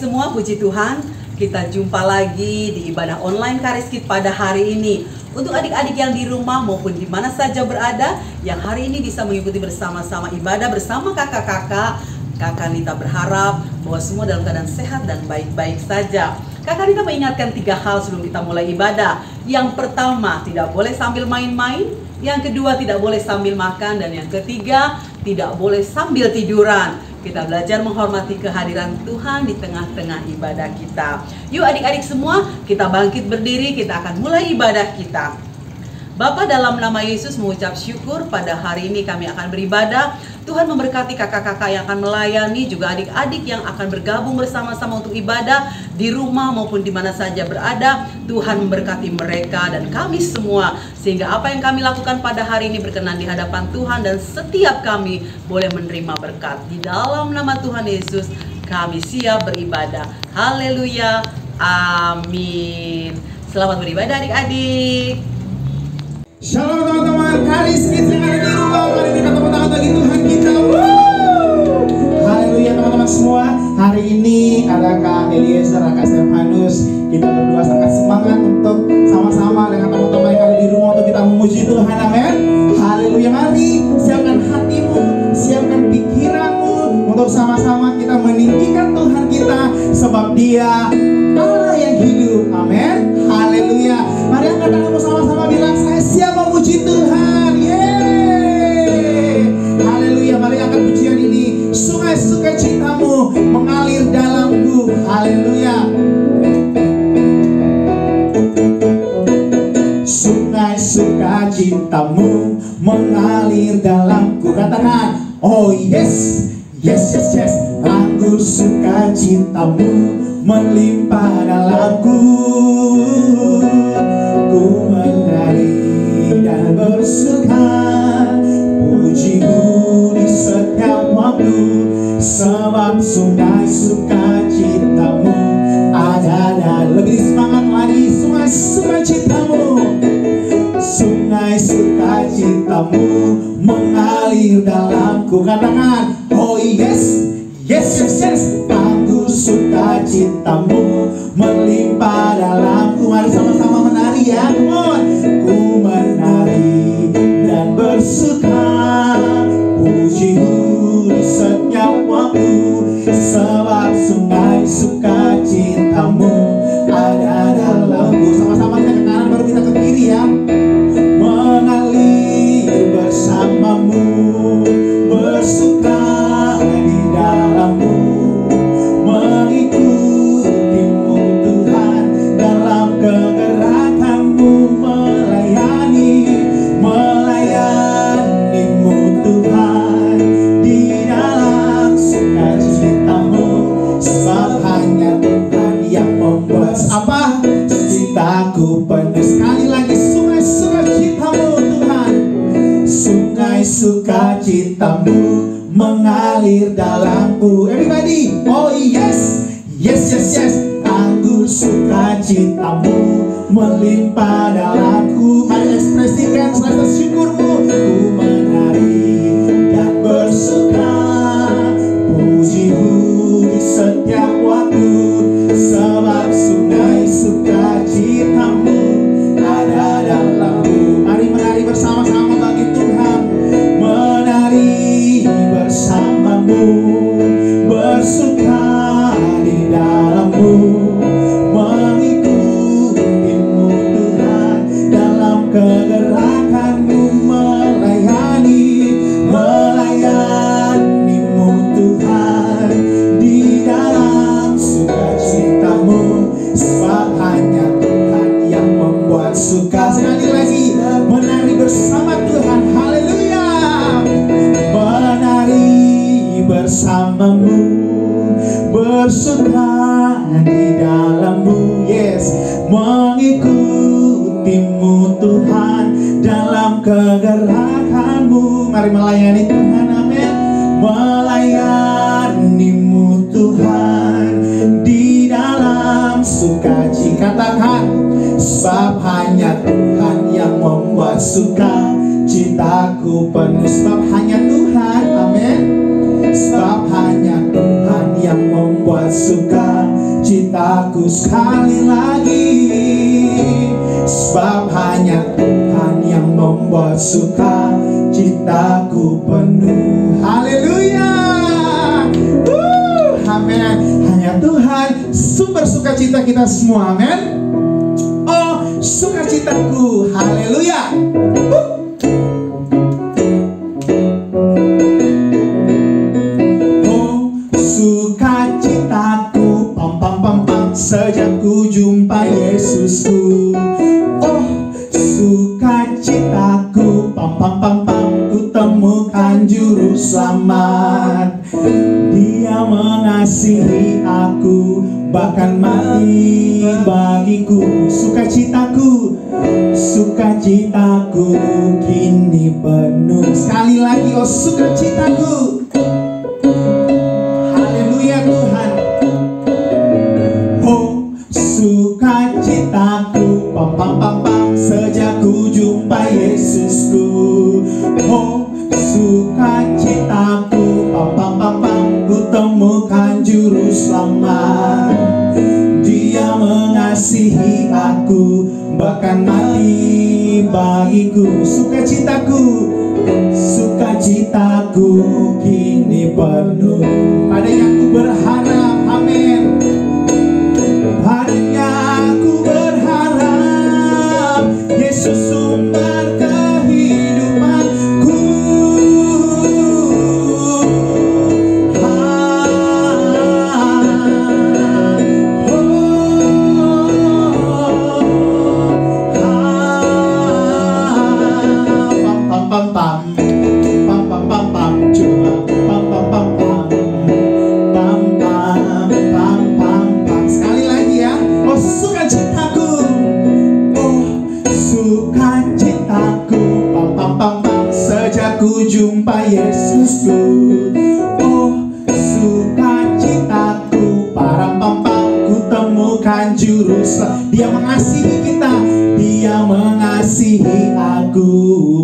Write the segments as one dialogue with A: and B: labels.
A: semua, puji Tuhan, kita jumpa lagi di ibadah online Kariskit pada hari ini. Untuk adik-adik yang di rumah maupun di mana saja berada, yang hari ini bisa mengikuti bersama-sama ibadah bersama kakak-kakak, Kakak Nita berharap bahwa semua dalam keadaan sehat dan baik-baik saja. Kakak Nita mengingatkan 3 hal sebelum kita mulai ibadah. Yang pertama, tidak boleh sambil main-main. Yang kedua, tidak boleh sambil makan. Dan yang ketiga, tidak boleh sambil tiduran. Kita belajar menghormati kehadiran Tuhan di tengah-tengah ibadah kita. Yuk adik-adik semua, kita bangkit berdiri, kita akan mulai ibadah kita. Bapa, dalam nama Yesus mengucap syukur pada hari ini kami akan beribadah. Tuhan memberkati kakak-kakak yang akan melayani, juga adik-adik yang akan bergabung bersama-sama untuk ibadah di rumah maupun di mana saja berada. Tuhan memberkati mereka dan kami semua, sehingga apa yang kami lakukan pada hari ini berkenan di hadapan Tuhan dan setiap kami boleh menerima berkat. Di dalam nama Tuhan Yesus kami siap beribadah. Haleluya, amin. Selamat beribadah adik-adik.
B: Shalom teman-teman, Kariskit yang ada di rumah. Mari kita tepuk tangan bagi Tuhan kita. Haleluya teman-teman semua. Hari ini ada Kak Eliezer, Kak Stefanus. Kita berdua sangat semangat untuk sama-sama dengan teman-teman yang ada di rumah untuk kita memuji Tuhan. Amin. Haleluya. Mari siapkan hatimu, siapkan pikiranmu untuk sama-sama kita meninggikan Tuhan kita, sebab Dia Allah yang hidup. Amin. Haleluya. Mari angkat tanganmu sama-sama bilang, saya siap memuji Tuhan. Yeay. Haleluya. Mari angkat pujian ini. Sungai sukacitamu mengalir dalamku. Haleluya. Sungai sukacitamu mengalir dalamku. Katakan, oh yes, yes, yes, yes. Anggur sukacitamu melimpah dalamku. Ku menari dan bersuka, pujimu di setiap waktu, sebab sungai sukacitamu ada. Lebih semangat lagi, sungai sukacitamu, sungai sukacitamu mengalir dalamku. Katakan, oh yes, yes, yes, yes. Anggur sukacitamu melimpah dalamku. Mari sama-sama menari ya, come on. Ku menari dan bersuka, pujimu di setiap waktu, sebab sungai sukacitamu ada dalamku. Sama-sama kita ke kanan baru kita ke kiri ya. Mengalir bersamamu, bersuka di dalammu, mengikutimu Tuhan dalam kegerakanmu, melayanimu Tuhan di dalam sukacitamu, sebab hanya Tuhan yang membuat apa? Cintaku penuh. Sekali lagi, sungai sukacitamu Tuhan, sungai sukacitamu mengalir dalamku. Everybody, oh yes, yes, yes, yes. Anggur sukacitamu melimpah dalamku. Mari ekspresikan rasa syukurmu. Ku menari dan bersuka, pujimu di setiap waktu, sebab sungai sukacitamu ada dalamku. Mari menari bersama-sama bagi Tuhan. Menari bersamamu, bersuka di dalammu, mengikutimu Tuhan dalam kegerakanmu, melayanimu Tuhan di dalam sukacitamu, sebab hanya Tuhan yang membuat suka. Sekali lagi, menari bersama Tuhan. Haleluya. Menari bersamamu, bersuka di dalammu, yes, mengikutimu Tuhan dalam kegerakanmu. Mari melayani Tuhan, amin. Melayanimu Tuhan di dalam sukacita. Katakan, sebab hanya Tuhan yang membuat suka citaku penuh. Sebab hanya Tuhan, amin. Sebab hanya Tuhan yang membuat suka sukacitaku sekali lagi, sebab hanya Tuhan yang membuat sukacitaku penuh. Haleluya. Amin. Hanya Tuhan sumber sukacita kita semua. Amin. Oh, sukacitaku. Haleluya. Oh, sukacitaku. Pam pam pam pam. Sejak ku jumpa Yesusku. Oh, sukacitaku. Pam pam pam pam. Ku temukan juru selamat. Dia mengasihi aku, bahkan mati bagiku. Sukacitaku, sukacitaku kini penuh. Sekali lagi, oh sukacitaku. Haleluya Tuhan. Oh sukacitaku, pam pam pam pam. Sejak ku jumpa Yesusku. Oh sukacitaku, pam pam pam pam. Ku temukan juru selamat. Dia mengasihi aku, bahkan mati bagiku. Sukacitaku, sukacitaku kini penuh. Padanya aku berharap, amin. Padanya aku berharap, Yesus sumber kehidupanku. Ku jumpa Yesusku. Oh sukacitaku, param pam pam. Ku temukan juru selamat. Dia mengasihi kita, dia mengasihi aku,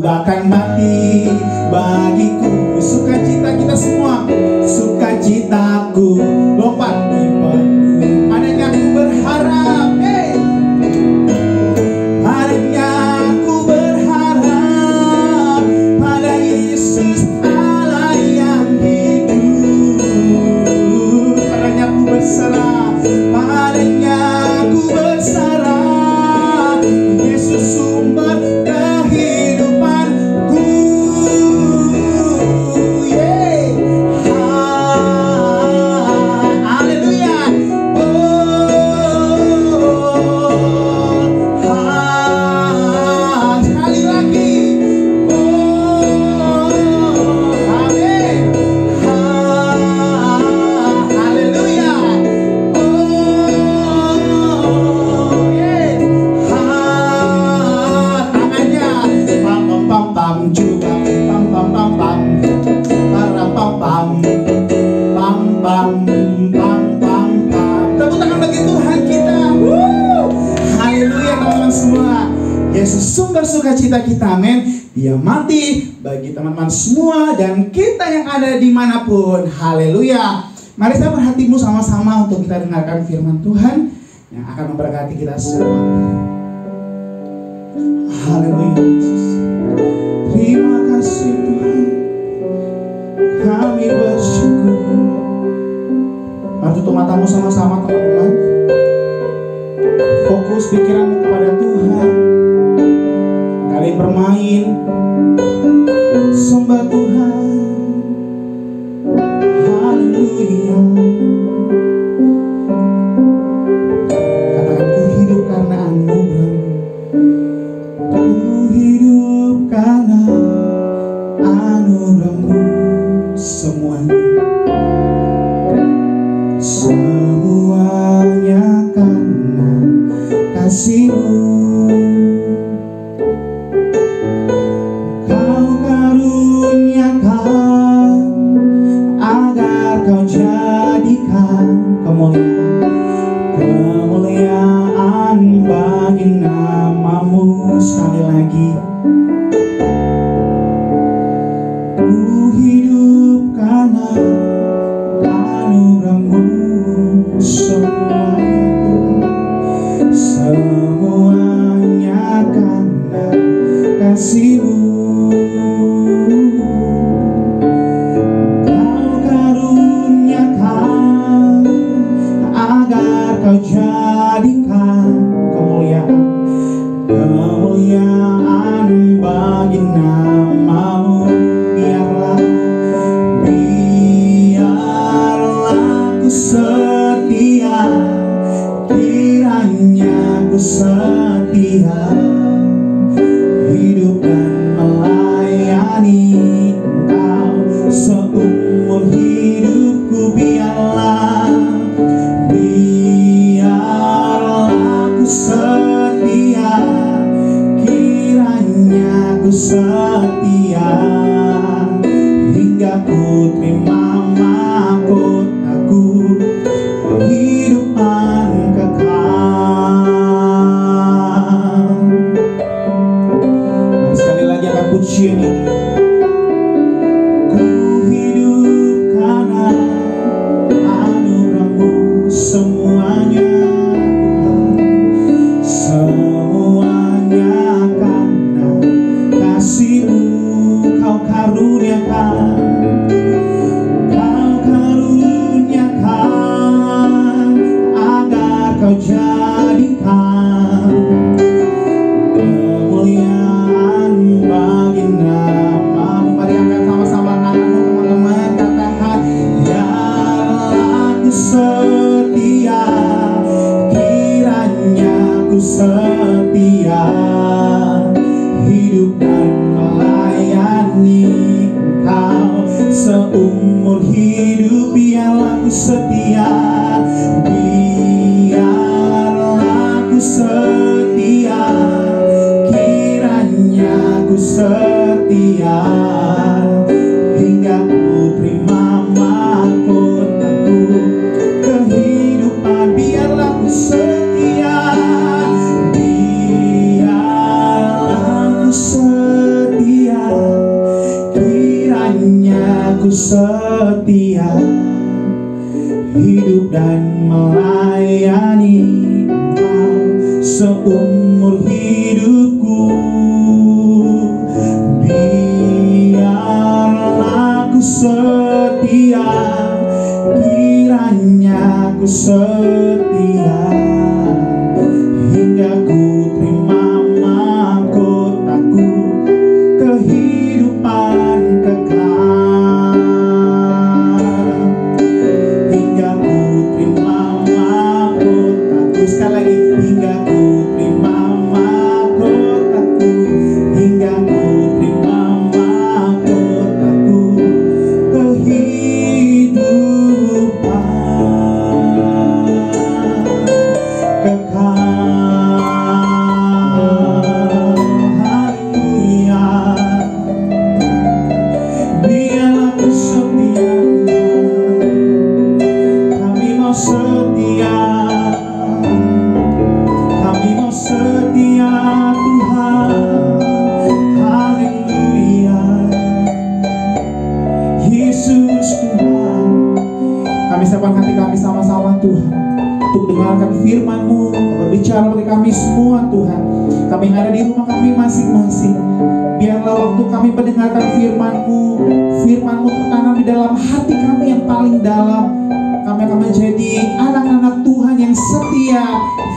B: bahkan mati bagiku. Sukacita kita semua, sukacitaku lompat di penuh. Padanya aku berharap, padanya aku berharap, pada Yesus Allah yang hidup. Padanya aku berserah, padanya aku berserah. Yesus sumber kehidupanku. Haleluya. Sekali lagi. Amin. Haleluya. Tangannya pam pam pam pam juga pam pam pam pam para pam pam pam pam pam pam pam. Tepuk tangan bagi Tuhan kita. Haleluya teman-teman semua. Yesus sumber sukacita kita, amin. Dia mati bagi teman-teman semua dan kita yang ada dimanapun. Haleluya. Mari saya berhatimu sama-sama untuk kita dengarkan firman Tuhan yang akan memberkati kita semua. Haleluya Yesus. Terima kasih Tuhan, kami bersyukur. Mari tutup matamu sama-sama teman-teman. Fokus pikiranmu kepada Tuhan. Kali bermain, sembah Tuhan. Haleluya. Katakan ku hidup karena anugerah-Mu. Ku hidup karena anugerah-Mu. Semuanya, semuanya karena kasih-Mu. Kau karuniakan agar Kau jadikan kemuliaan bagi nama-Mu. Sekali lagi, ku hidup karena anugerah-Mu semuanya. semuanya karena kasih-Mu. Kau karuniakan agar Kau jadikan kemuliaan bagi nama-Mu. Biarlah ku setia, kiranya ku setia, hidup dan melayani Engkau seumur hidupku. Biarlah ku setia, kiranya ku setia, hingga ku terima mahkotaku kehidupan kekal. Mari sekali lagi akan pujian ini. Ku hidup karena anugerah-Mu semuanya, semuanya karena kasih-Mu. Kau karuniakan agar Kau jadikan kemuliaan bagi nama-Mu. Mari angkat sama-sama tanganmu teman-teman, katakan, biarlah ku setia, kiranya ku setia, hidup dan melayani Engkau seumur hidup. Biarlah ku setia, biarlah ku setia, kiranya ku setia, hingga ku terima mahkotaku kehidupan. Biarlah ku setia, biarlah ku setia, kiranya ku setia, hidup dan melayani Engkau seumur hidupku. Biarlah ku setia, kiranya ku setia, hingga ku terima mahkotaku kehidupan kekal. Hingga ku terima mahkotaku, sekali lagi, hingga ku terima mahkotaku, hingga ku terima mahkotaku kehidupan kekal. Haleluya. Biarlah ku setia, kami mau setia, kami mau setia Tuhan. Haleluya. Yesus Tuhan, kami siapkan hati kami sama-sama Tuhan untuk dengarkan firman-Mu, berbicara bagi kami semua Tuhan. Kami yang ada di rumah kami masing-masing, biarlah waktu kami mendengarkan firman-Mu, firman-Mu tertanam di dalam hati kami yang paling dalam. Kami akan menjadi anak-anak Tuhan yang setia,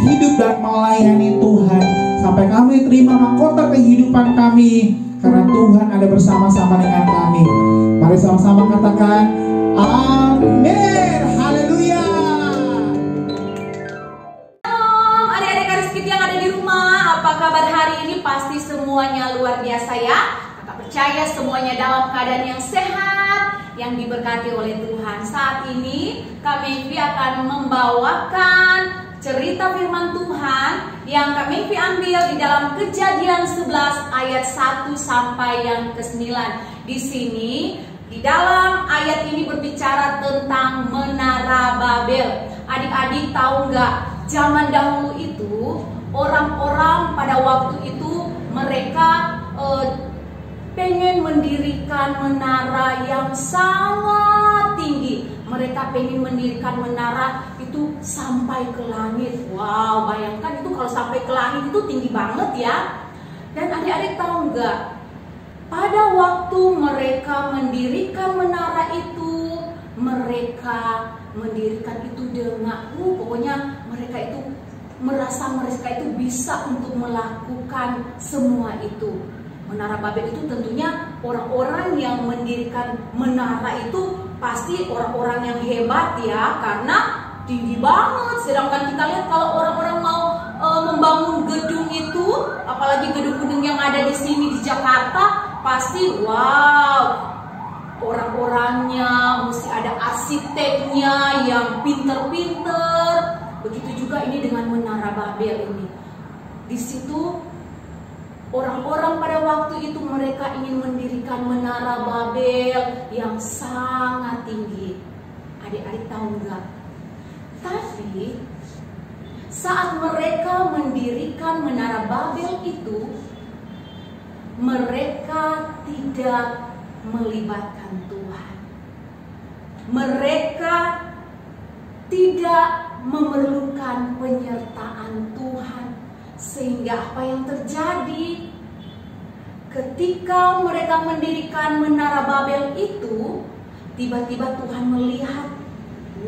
B: hidup dan melayani Tuhan, sampai kami terima mahkota kehidupan kami, karena Tuhan ada bersama-sama dengan kami. Mari sama-sama katakan amin. Haleluya.
C: Shalom adik-adik Kariskit yang ada di rumah, apa kabar hari ini? Pasti semuanya luar biasa ya. Kakak percaya semuanya dalam keadaan yang sehat, yang diberkati oleh Tuhan. Saat ini Kak Mevy akan membawakan cerita firman Tuhan yang Kak Mevy ambil di dalam Kejadian 11 ayat 1 sampai yang ke-9. Di sini di dalam ayat ini berbicara tentang Menara Babel. Adik-adik tahu nggak, zaman dahulu itu orang-orang pada waktu itu mereka pengen mendirikan menara yang sangat tinggi. Mereka pengen mendirikan menara itu itu sampai ke langit. Wow, bayangkan itu kalau sampai ke langit itu tinggi banget ya. Dan adik-adik tahu nggak? Pada waktu mereka mendirikan menara itu, mereka mendirikan itu dengan pokoknya mereka itu merasa mereka itu bisa untuk melakukan semua itu. Menara Babel itu tentunya orang-orang yang mendirikan menara itu pasti orang-orang yang hebat ya, karena tinggi banget. Sedangkan kita lihat kalau orang-orang mau membangun gedung itu, apalagi gedung-gedung yang ada di sini di Jakarta, pasti wow, orang-orangnya mesti ada arsiteknya yang pinter-pinter. Begitu juga ini dengan Menara Babel ini. Di situ orang-orang pada waktu itu mereka ingin mendirikan Menara Babel yang sangat tinggi. Adik-adik tahu nggak? Tapi saat mereka mendirikan Menara Babel itu, mereka tidak melibatkan Tuhan. Mereka tidak memerlukan penyertaan Tuhan. Sehingga apa yang terjadi ketika mereka mendirikan Menara Babel itu, tiba-tiba Tuhan melihat,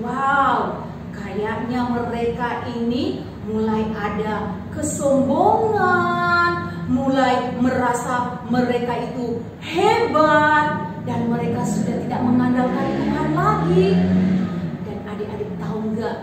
C: wow, kayaknya mereka ini mulai ada kesombongan, mulai merasa mereka itu hebat, dan mereka sudah tidak mengandalkan Tuhan lagi. Dan adik-adik tahu nggak,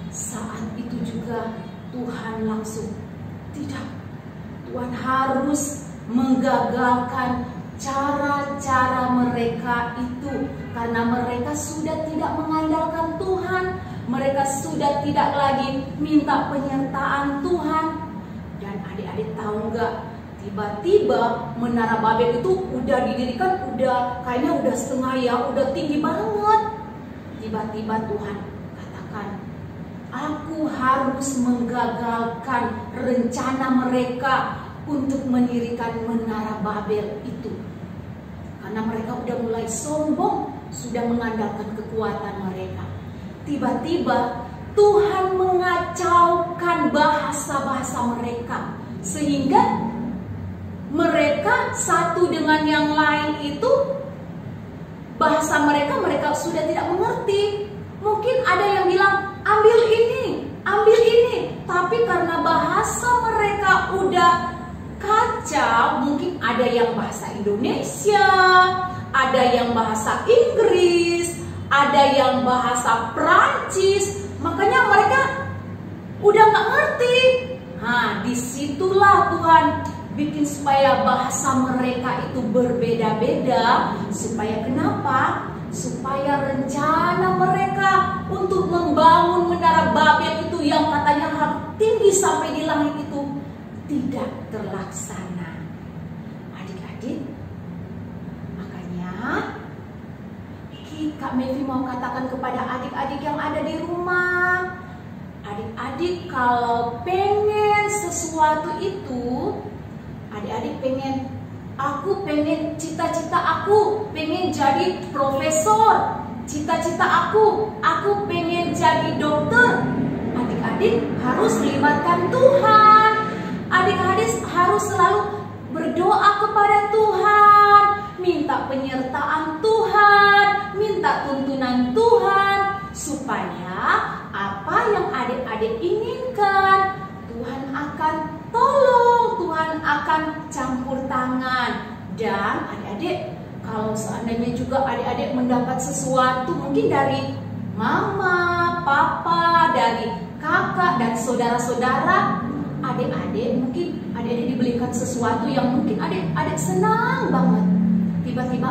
C: saat itu juga Tuhan langsung tidak. Tuhan harus menggagalkan cara-cara mereka itu, karena mereka sudah tidak mengandalkan Tuhan. Mereka sudah tidak lagi minta penyertaan Tuhan. Dan adik-adik tahu nggak, tiba-tiba Menara Babel itu udah didirikan, udah kayaknya udah setengah ya, udah tinggi banget. Tiba-tiba Tuhan katakan, aku harus menggagalkan rencana mereka untuk mendirikan Menara Babel itu. Karena mereka udah mulai sombong, sudah mengandalkan kekuatan mereka. Tiba-tiba Tuhan mengacaukan bahasa-bahasa mereka, sehingga mereka satu dengan yang lain itu bahasa mereka sudah tidak mengerti. Mungkin ada yang bilang ambil ini, tapi karena bahasa mereka udah kacau, mungkin ada yang bahasa Indonesia, ada yang bahasa Inggris, ada yang bahasa Prancis, makanya mereka udah nggak ngerti. Nah, disitulah Tuhan bikin supaya bahasa mereka itu berbeda-beda. Supaya kenapa? Supaya rencana mereka untuk membangun Menara Babel itu yang katanya harus tinggi sampai di langit itu tidak terlaksana. Adik-adik, makanya Kak Mevi mau katakan kepada adik-adik yang ada di rumah, adik-adik kalau pengen sesuatu itu, adik-adik pengen, aku pengen, cita-cita aku pengen jadi profesor, cita-cita aku pengen jadi dokter. Adik-adik harus libatkan Tuhan. Adik-adik harus selalu berdoa kepada Tuhan, minta penyertaan Tuhan, minta tuntunan Tuhan, supaya apa yang adik-adik inginkan Tuhan akan tolong, Tuhan akan campur tangan. Dan adik-adik, kalau seandainya juga adik-adik mendapat sesuatu mungkin dari mama, papa, dari kakak dan saudara-saudara, adik-adik mungkin adik-adik dibelikan sesuatu yang mungkin adik-adik senang banget. Tiba-tiba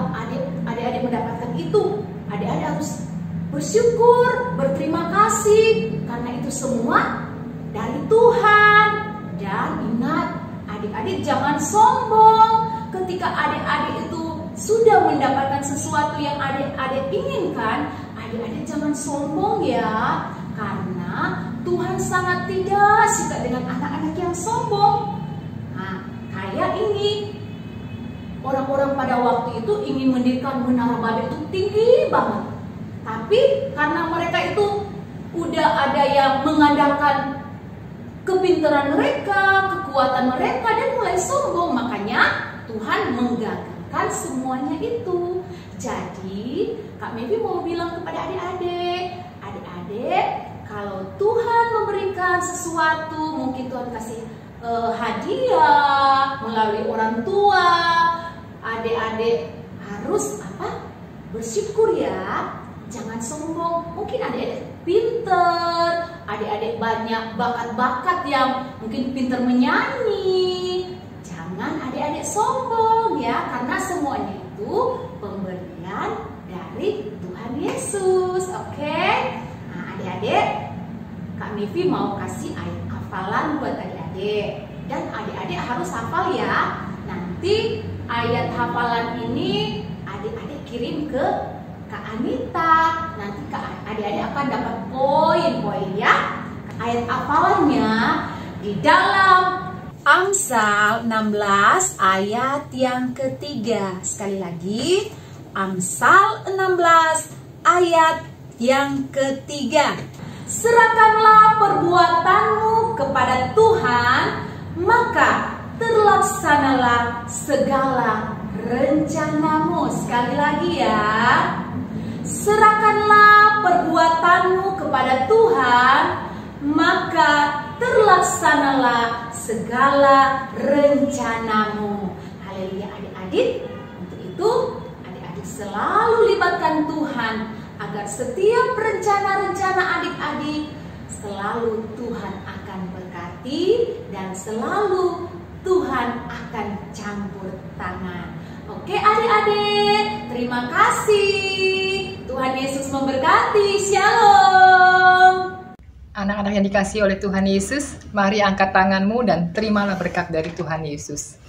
C: adik-adik mendapatkan itu, adik-adik harus bersyukur, berterima kasih, karena itu semua dari Tuhan. Dan ingat, adik-adik jangan sombong ketika adik-adik itu sudah mendapatkan sesuatu yang adik-adik inginkan. Adik-adik jangan sombong ya, karena Tuhan sangat tidak suka dengan anak-anak yang sombong. Nah, kayak ini, orang-orang pada waktu itu ingin mendirikan Menara Babel itu tinggi banget. Tapi karena mereka itu udah ada yang mengandalkan kepintaran mereka, kekuatan mereka, dan mulai sombong. Makanya Tuhan menggagalkan semuanya itu. Jadi Kak Mevi mau bilang kepada adik-adik, kalau Tuhan memberikan sesuatu, mungkin Tuhan kasih hadiah melalui orang tua, adik-adik harus bersyukur ya, jangan sombong. Mungkin adik-adik pinter, adik-adik banyak bakat-bakat yang mungkin pinter menyanyi, jangan adik-adik sombong ya, karena semuanya itu pemberian dari Tuhan Yesus. Oke? Nah, adik-adik, Kak Mevi mau kasih ayat hafalan buat adik-adik, dan adik-adik harus hafal ya. Nanti ayat hafalan ini adik-adik kirim ke Kak Anita. Nanti adik-adik akan dapat poin-poin ya. Ayat hafalannya di dalam Amsal 16 ayat yang ketiga. Sekali lagi, Amsal 16 ayat yang ketiga. Serahkanlah perbuatanmu kepada Tuhan, maka terlaksanalah segala rencanamu. Sekali lagi ya. Serahkanlah perbuatanmu kepada Tuhan, maka terlaksanalah segala rencanamu. Haleluya adik-adik. Untuk itu adik-adik selalu libatkan Tuhan, agar setiap rencana-rencana adik-adik selalu Tuhan akan berkati dan selalu Tuhan akan campur tangan. Oke adik-adik, terima kasih. Tuhan Yesus memberkati. Shalom.
D: Anak-anak yang dikasihi oleh Tuhan Yesus, mari angkat tanganmu dan terimalah berkat dari Tuhan Yesus.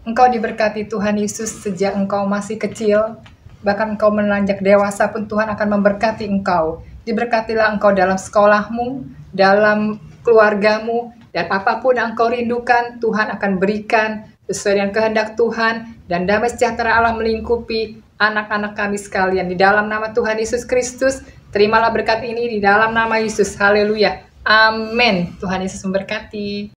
D: Engkau diberkati Tuhan Yesus sejak engkau masih kecil, bahkan engkau menanjak dewasa pun Tuhan akan memberkati engkau. Diberkatilah engkau dalam sekolahmu, dalam keluargamu, dan apapun yang engkau rindukan, Tuhan akan berikan sesuai dengan kehendak Tuhan, dan damai sejahtera Allah melingkupi anak-anak kami sekalian. Di dalam nama Tuhan Yesus Kristus, terimalah berkat ini di dalam nama Yesus. Haleluya. Amin. Tuhan Yesus memberkati.